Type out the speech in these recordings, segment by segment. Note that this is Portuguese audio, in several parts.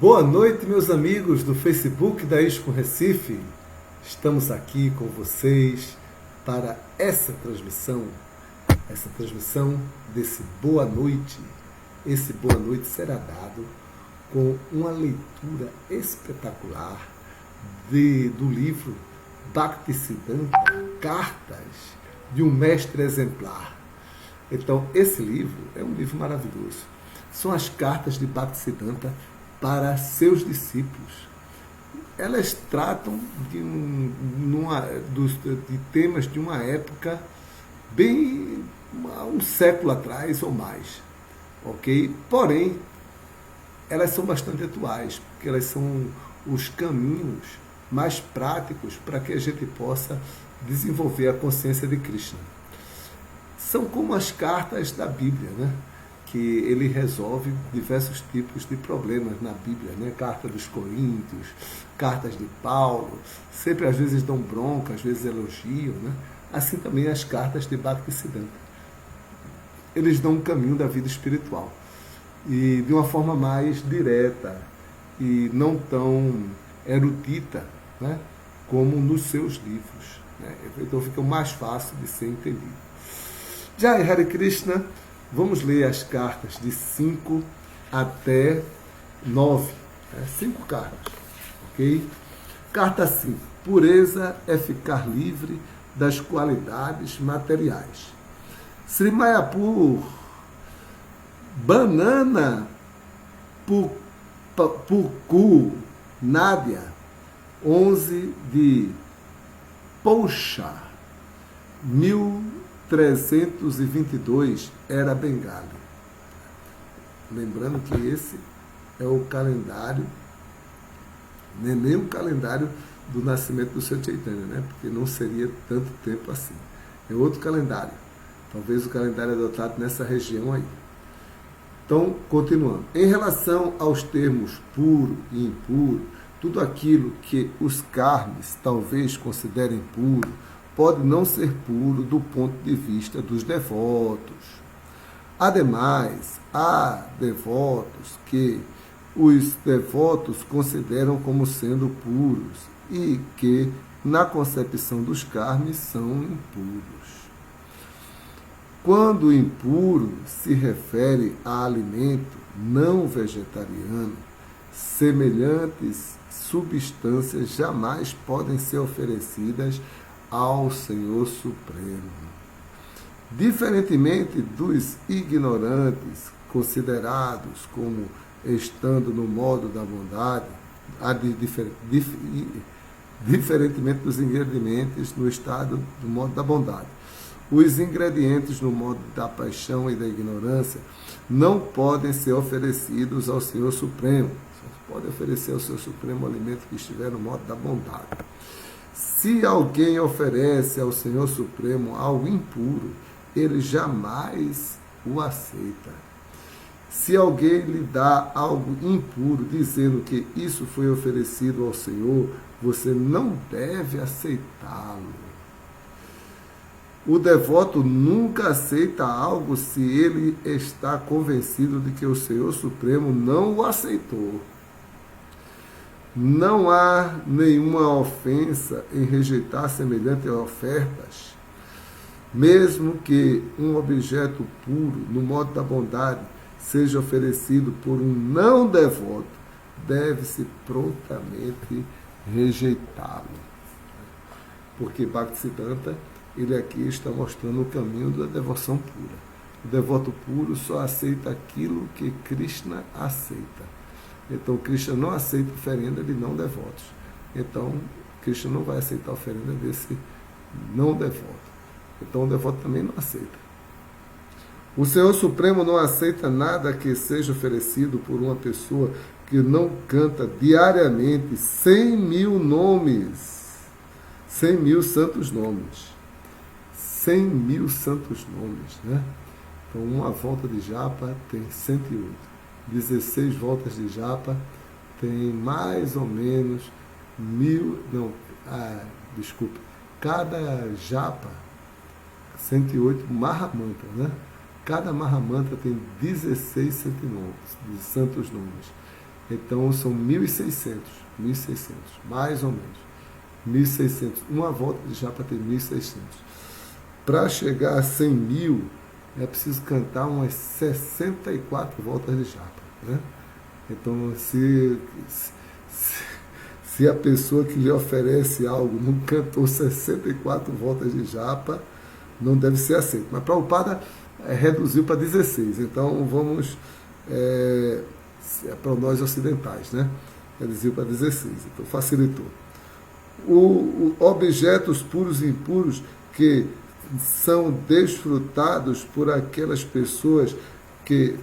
Boa noite, meus amigos do Facebook da Isco Recife. Estamos aqui com vocês para essa transmissão desse Boa Noite. Esse Boa Noite será dado com uma leitura espetacular do livro Bhaktisiddhanta, Cartas de um Mestre Exemplar. Então, esse livro é um livro maravilhoso. São as cartas de Bhaktisiddhanta para seus discípulos. Elas tratam de temas de uma época bem um século atrás ou mais, ok? Porém, elas são bastante atuais, porque elas são os caminhos mais práticos para que a gente possa desenvolver a consciência de Krishna. São como as cartas da Bíblia, né? Que ele resolve diversos tipos de problemas na Bíblia, né? Carta dos Coríntios, cartas de Paulo, sempre às vezes dão bronca, às vezes elogiam, né? Assim também as cartas de Bhaktisiddhanta. Eles dão um caminho da vida espiritual, e de uma forma mais direta e não tão erudita, né? Como nos seus livros, né? Então fica mais fácil de ser entendido. Já em Hare Krishna, vamos ler as cartas de 5 até 9. 5 cartas, ok? Carta 5. Pureza é ficar livre das qualidades materiais. Sri Mayapur, Banana Purku, Nádia, 11 de Poucha, 1322, era Bengali. Lembrando que esse é o calendário, não é nem o calendário do nascimento do Sr. Chaitanya, né? Porque não seria tanto tempo assim. É outro calendário. Talvez o calendário adotado nessa região aí. Então, continuando. Em relação aos termos puro e impuro, tudo aquilo que os karmis talvez considerem puro, pode não ser puro do ponto de vista dos devotos. Ademais, há devotos que os devotos consideram como sendo puros e que, na concepção dos karmis, são impuros. Quando impuro se refere a alimento não vegetariano, semelhantes substâncias jamais podem ser oferecidas ao Senhor Supremo. Diferentemente dos ignorantes, considerados como estando no modo da bondade, diferentemente dos ingredientes no estado do modo da bondade. Os ingredientes no modo da paixão e da ignorância não podem ser oferecidos ao Senhor Supremo. Só pode oferecer ao Senhor Supremo o alimento que estiver no modo da bondade. Se alguém oferece ao Senhor Supremo algo impuro, ele jamais o aceita. Se alguém lhe dá algo impuro, dizendo que isso foi oferecido ao Senhor, você não deve aceitá-lo. O devoto nunca aceita algo se ele está convencido de que o Senhor Supremo não o aceitou. Não há nenhuma ofensa em rejeitar semelhantes ofertas, mesmo que um objeto puro, no modo da bondade, seja oferecido por um não devoto, deve-se prontamente rejeitá-lo. Porque Bhaktisiddhanta, ele aqui está mostrando o caminho da devoção pura. O devoto puro só aceita aquilo que Krishna aceita. Então, Krishna não aceita oferenda de não devotos. Então, Krishna não vai aceitar a oferenda desse não devoto. Então, o devoto também não aceita. O Senhor Supremo não aceita nada que seja oferecido por uma pessoa que não canta diariamente 100.000 nomes, 100.000 santos nomes. 100.000 santos nomes, né? Então, uma volta de japa tem 108. 16 voltas de japa tem mais ou menos 1.000... Cada japa, 108 Mahamantra, né? Cada Mahamantra tem 16 santos nomes. Então são 1.600, mais ou menos. 1.600. Uma volta de japa tem 1.600. Para chegar a 100 mil, é preciso cantar umas 64 voltas de japa. Né? Então, se a pessoa que lhe oferece algo não cantou 64 voltas de japa, não deve ser aceito. Mas Prabhupada reduziu para 16. Então, vamos para nós ocidentais, né? Reduziu para 16. Então, facilitou. Objetos puros e impuros que são desfrutados por aquelas pessoas que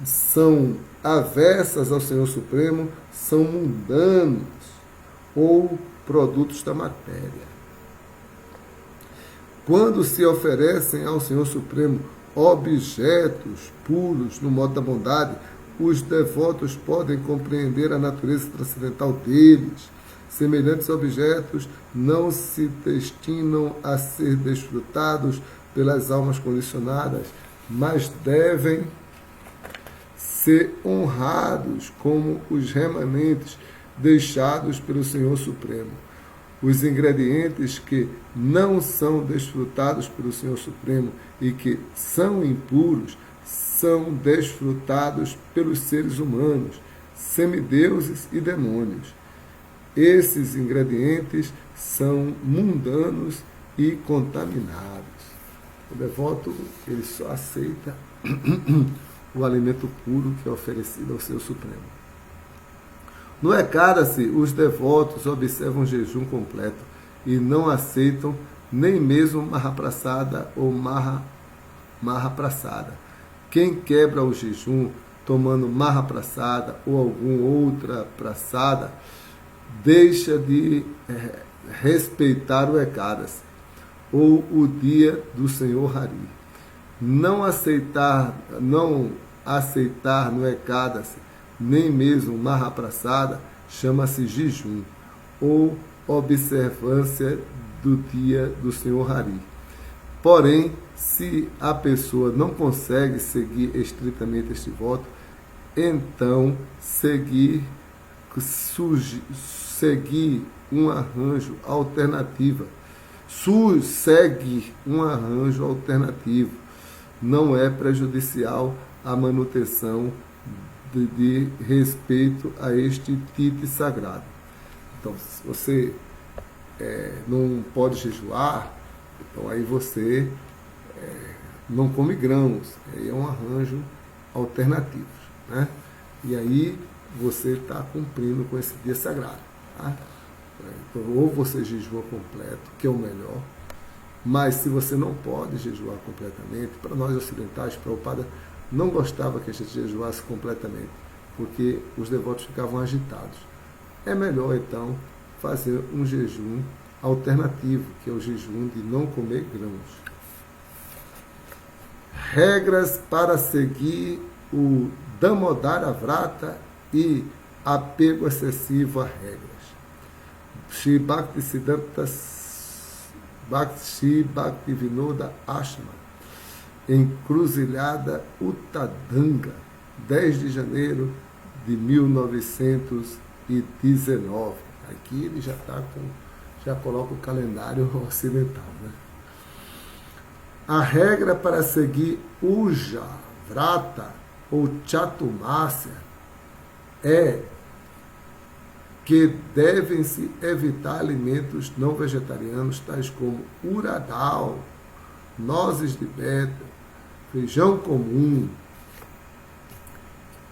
são aversas ao Senhor Supremo são mundanos ou produtos da matéria. Quando se oferecem ao Senhor Supremo objetos puros no modo da bondade, os devotos podem compreender a natureza transcendental deles. Semelhantes objetos não se destinam a ser desfrutados pelas almas condicionadas, mas devem ser honrados como os remanentes deixados pelo Senhor Supremo. Os ingredientes que não são desfrutados pelo Senhor Supremo e que são impuros são desfrutados pelos seres humanos, semideuses e demônios. Esses ingredientes são mundanos e contaminados. O devoto, ele só aceita o alimento puro que é oferecido ao Senhor Supremo. No Ekadasi, os devotos observam o jejum completo e não aceitam nem mesmo Mahaprasada ou Mahaprasada. Quem quebra o jejum tomando Mahaprasada ou alguma outra prasada deixa de respeitar o Ekadasi ou o dia do Senhor Hari. Não aceitar no Ekadasi nem mesmo Mahaprasada chama-se jejum ou observância do dia do Senhor Hari. Porém, se a pessoa não consegue seguir estritamente este voto, então segue um arranjo alternativo. Segue um arranjo alternativo. Não é prejudicial à manutenção de respeito a este tite sagrado. Então, se você não pode jejuar, então aí você não come grãos. Aí é um arranjo alternativo. Né? E aí você está cumprindo com esse dia sagrado. Tá? Então, ou você jejua completo, que é o melhor, mas se você não pode jejuar completamente, para nós ocidentais, Prabhupada não gostava que a gente jejuasse completamente, porque os devotos ficavam agitados. É melhor, então, fazer um jejum alternativo, que é o jejum de não comer grãos. Regras para seguir o Damodara Vrata e apego excessivo a regras. Shri Bhaktivinoda Ashram, Encruzilhada Uttadanga, 10 de janeiro de 1919. Aqui ele já coloca o calendário ocidental. Né? A regra para seguir Uja, Vrata ou Chaturmasya é que devem-se evitar alimentos não vegetarianos, tais como uradal, nozes de beta, feijão comum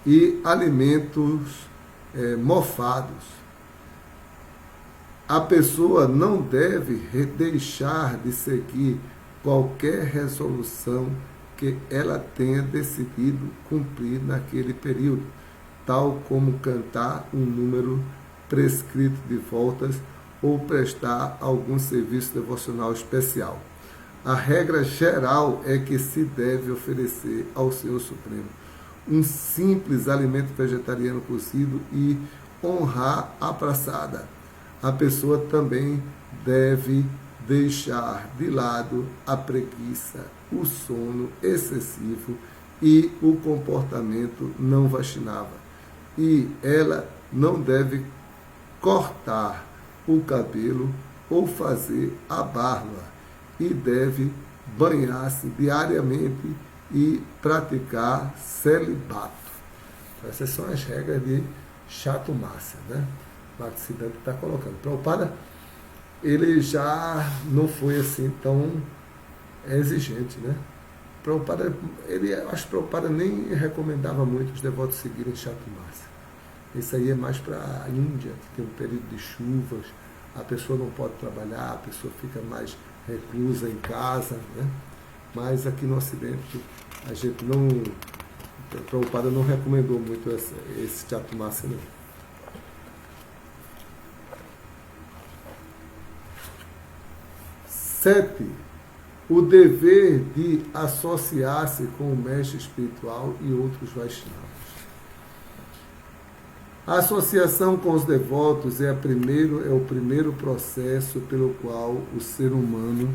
e alimentos mofados. A pessoa não deve deixar de seguir qualquer resolução que ela tenha decidido cumprir naquele período, tal como cantar um número prescrito de voltas ou prestar algum serviço devocional especial. A regra geral é que se deve oferecer ao Senhor Supremo um simples alimento vegetariano cozido e honrar a praçada. A pessoa também deve deixar de lado a preguiça, o sono excessivo e o comportamento não vaishnava. e ela não deve cortar o cabelo ou fazer a barba e deve banhar-se diariamente e praticar celibato. Essas são as regras de Chaturmasya, né? Bhaktisiddhanta está colocando. Prabhupada, ele já não foi assim tão exigente, né? Prabhupada, eu acho que Prabhupada nem recomendava muito os devotos seguirem Chaturmasya. Isso aí é mais para a Índia, que tem um período de chuvas, a pessoa não pode trabalhar, a pessoa fica mais reclusa em casa, né? Mas aqui no Ocidente, a gente não... Prabhupada não recomendou muito esse Chaturmasya, não. 7. O dever de associar-se com o mestre espiritual e outros Vaishnavas. A associação com os devotos é o primeiro processo pelo qual o ser humano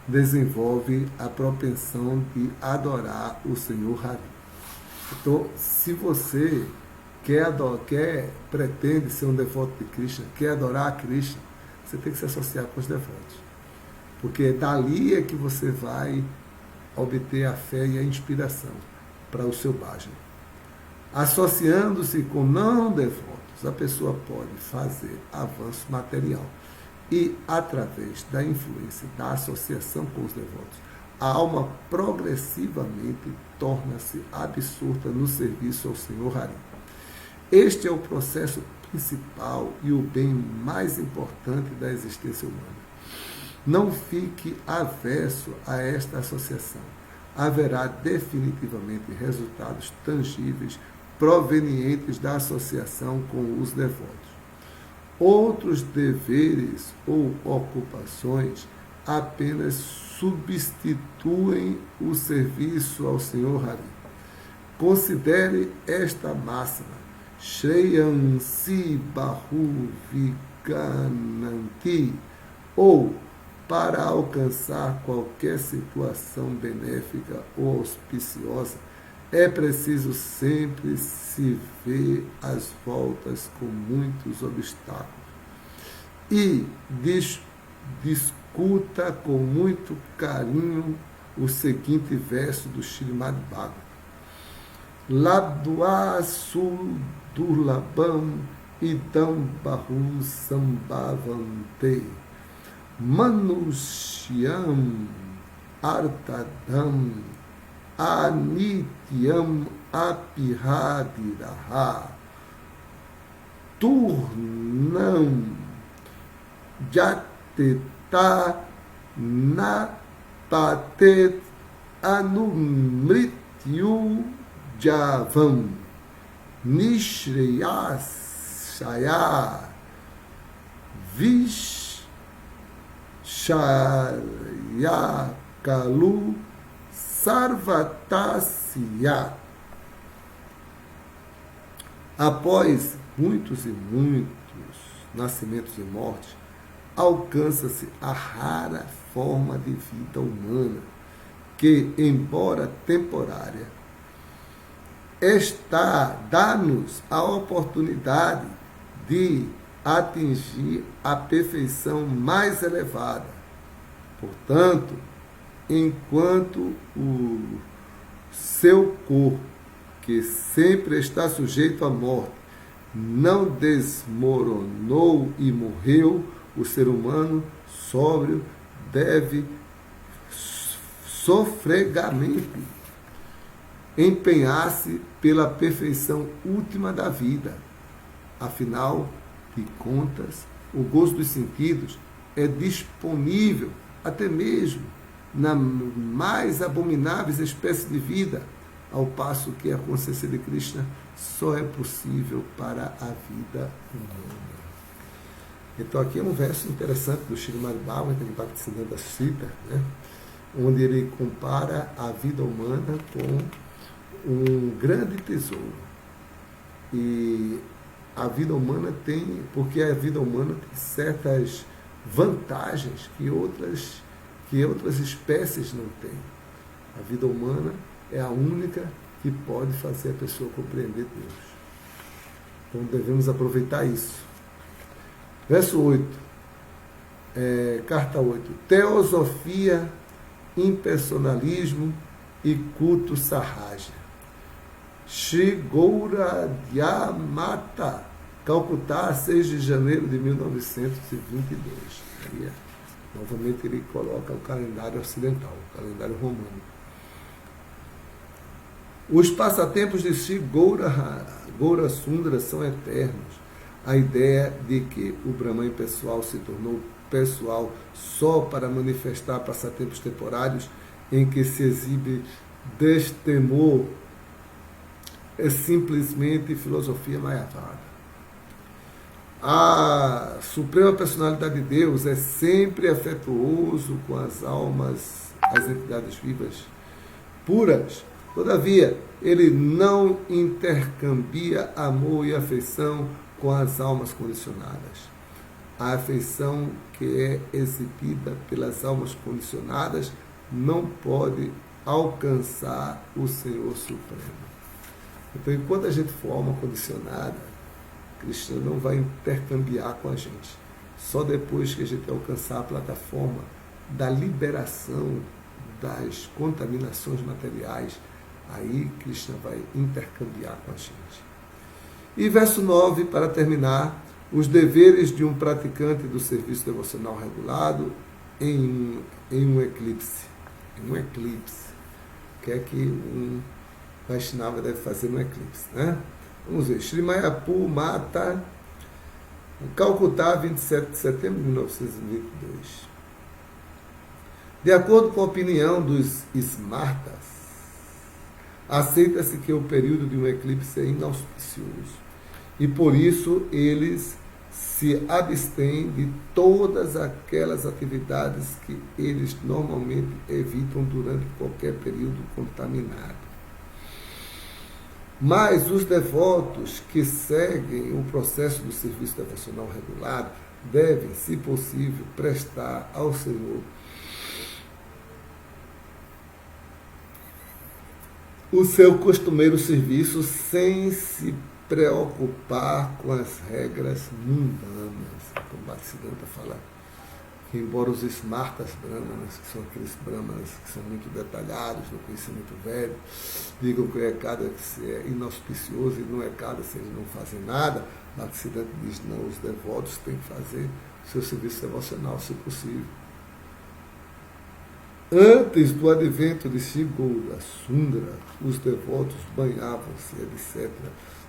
desenvolve a propensão de adorar o Senhor Hari. Então, se você pretende ser um devoto de Krishna, quer adorar a Krishna, você tem que se associar com os devotos. Porque dali é que você vai obter a fé e a inspiração para o seu bhajan. Associando-se com não devotos, a pessoa pode fazer avanço material. E, através da influência da associação com os devotos, a alma progressivamente torna-se absorta no serviço ao Senhor Hari. Este é o processo principal e o bem mais importante da existência humana. Não fique averso a esta associação. Haverá definitivamente resultados tangíveis provenientes da associação com os devotos. Outros deveres ou ocupações apenas substituem o serviço ao Senhor Hari. Considere esta máxima. Shreyansi Bahu Vigananti, ou para alcançar qualquer situação benéfica ou auspiciosa, é preciso sempre se ver às voltas com muitos obstáculos. E discuta com muito carinho o seguinte verso do Srimad Bhagavatam. Labdua sudurlabham idam bahu sambhavante manushyam artadam anityam apihadiraha turnam jateta napatet anumrityu javam nishreyasaya vishayakalu sarvatasya. Após muitos e muitos nascimentos e mortes, alcança-se a rara forma de vida humana, que, embora temporária, dá-nos a oportunidade de atingir a perfeição mais elevada. Portanto, enquanto o seu corpo, que sempre está sujeito à morte, não desmoronou e morreu, o ser humano sóbrio deve sofregamente empenhar-se pela perfeição última da vida. Afinal de contas, o gozo dos sentidos é disponível até mesmo nas mais abomináveis espécies de vida, ao passo que a consciência de Krishna só é possível para a vida humana. Então aqui é um verso interessante do Srimad Bhagavatam, que Bhaktisiddhanta cita, né? Onde ele compara a vida humana com um grande tesouro. E a vida humana porque a vida humana tem certas vantagens que outras espécies não têm. A vida humana é a única que pode fazer a pessoa compreender Deus. Então devemos aproveitar isso. Verso 8, carta 8. Teosofia, impersonalismo e culto sarraja. Shri Goura Dyamata, Calcutá, 6 de janeiro de 1922. Aí, novamente ele coloca o calendário ocidental, o calendário romano. Os passatempos de Shri Goura Sundara são eternos. A ideia de que o Brahman pessoal se tornou pessoal só para manifestar passatempos temporários em que se exibe destemor é simplesmente filosofia mayavada. A suprema personalidade de Deus é sempre afetuoso com as almas, as entidades vivas puras. Todavia, ele não intercambia amor e afeição com as almas condicionadas. A afeição que é exibida pelas almas condicionadas não pode alcançar o Senhor Supremo. Então, enquanto a gente for alma condicionada, Krishna não vai intercambiar com a gente. Só depois que a gente alcançar a plataforma da liberação das contaminações materiais, aí Krishna vai intercambiar com a gente. E verso 9, para terminar, os deveres de um praticante do serviço devocional regulado em um eclipse. Em um eclipse. O que é que um Vaishnava deve fazer no eclipse, né? Vamos ver. Shri Mayapur Mata, Calcutá, 27 de setembro de 1922. De acordo com a opinião dos Smartas, aceita-se que o período de um eclipse é inauspicioso e por isso eles se abstêm de todas aquelas atividades que eles normalmente evitam durante qualquer período contaminado. Mas os devotos que seguem o processo do serviço devocional regulado devem, se possível, prestar ao Senhor o seu costumeiro serviço sem se preocupar com as regras mundanas. Como Bhaktisiddhanta fala que, embora os Smartas Brahmanas, que são aqueles Brahmanas que são muito detalhados, no conhecimento velho, digam que o Ekada é inauspicioso e não é Ekada se eles não fazem nada, Bhaktisiddhanta diz, não, os devotos têm que fazer o seu serviço devocional, se possível. Antes do advento de Shri Goura Sundara, os devotos banhavam-se, etc.,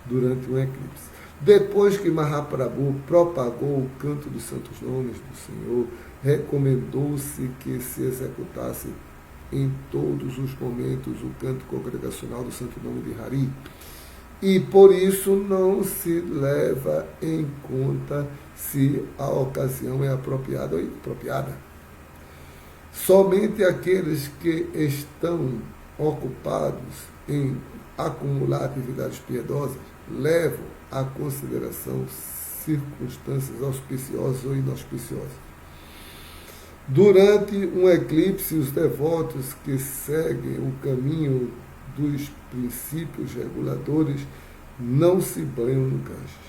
durante um eclipse. Depois que Mahaprabhu propagou o canto dos santos nomes do Senhor, recomendou-se que se executasse em todos os momentos o canto congregacional do santo nome de Hari. E por isso não se leva em conta se a ocasião é apropriada ou inapropriada. Somente aqueles que estão ocupados em acumular atividades piedosas levam à consideração circunstâncias auspiciosas ou inauspiciosas. Durante um eclipse, os devotos que seguem o caminho dos princípios reguladores não se banham no Ganges.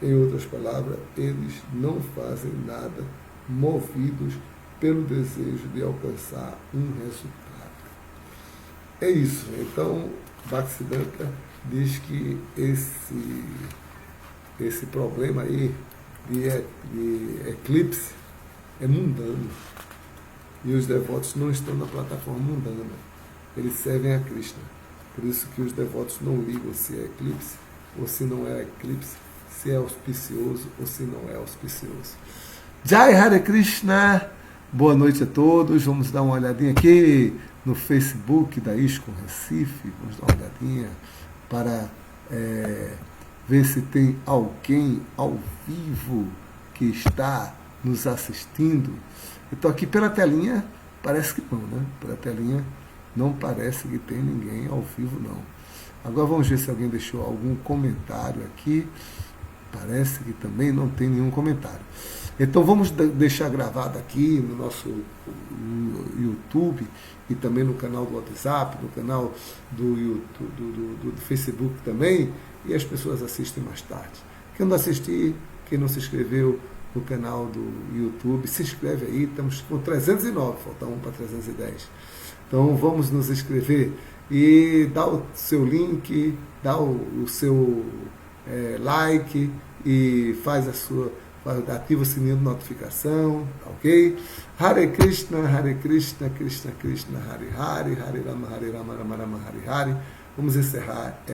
Em outras palavras, eles não fazem nada movidos pelo desejo de alcançar um resultado. É isso. Então, Bhaktisiddhanta diz que esse problema aí de eclipse é mundano. E os devotos não estão na plataforma mundana. Eles servem a Krishna. Por isso que os devotos não ligam se é eclipse ou se não é eclipse, se é auspicioso ou se não é auspicioso. Jai Hare Krishna! Boa noite a todos. Vamos dar uma olhadinha aqui no Facebook da ISKCON Recife. Vamos dar uma olhadinha para ver se tem alguém ao vivo que está nos assistindo. Eu estou aqui pela telinha, parece que não, né? Pela telinha não parece que tem ninguém ao vivo, não. Agora vamos ver se alguém deixou algum comentário aqui. Parece que também não tem nenhum comentário. Então vamos deixar gravado aqui no nosso YouTube e também no canal do WhatsApp, no canal do YouTube, do Facebook também, e as pessoas assistem mais tarde. Quem não assistir, quem não se inscreveu no canal do YouTube, se inscreve aí, estamos com 309, falta um para 310. Então vamos nos inscrever e dá o seu link, dá o seu like e faz a sua, ativa o sininho de notificação, ok? Hare Krishna, Krishna Krishna, Hare Hare, Hare Rama, Rama Rama, Hare Hare. Vamos encerrar